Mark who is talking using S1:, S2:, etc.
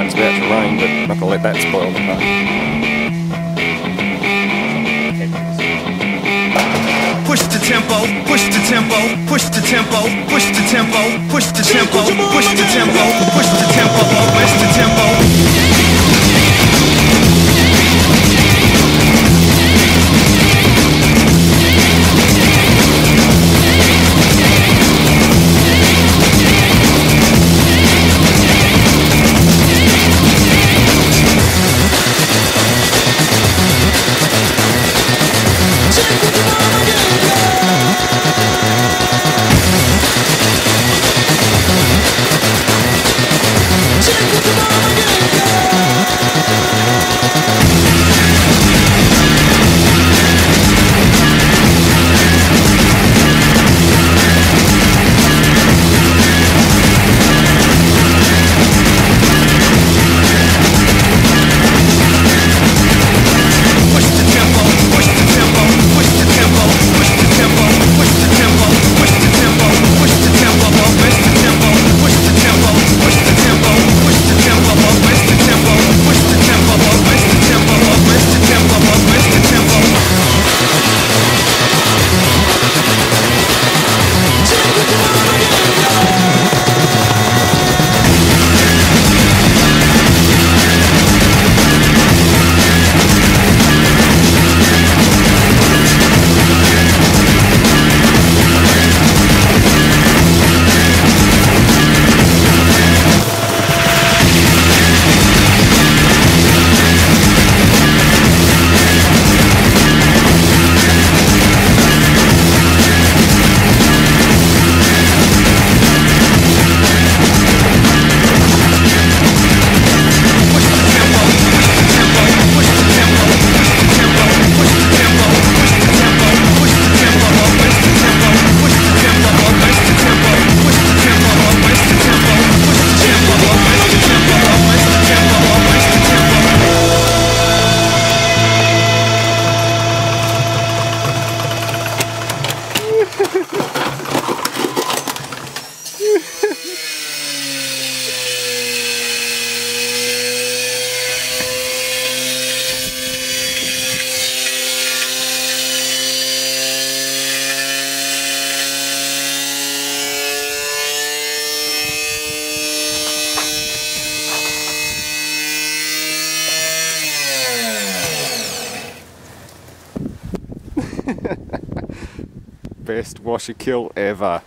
S1: tonight. It's about to rain, but I'm not going to let that spoil the fun.
S2: Push the tempo, push the tempo, push the tempo, push the tempo, push the tempo, push the tempo, push the tempo, push the tempo.
S1: Best washer kill ever.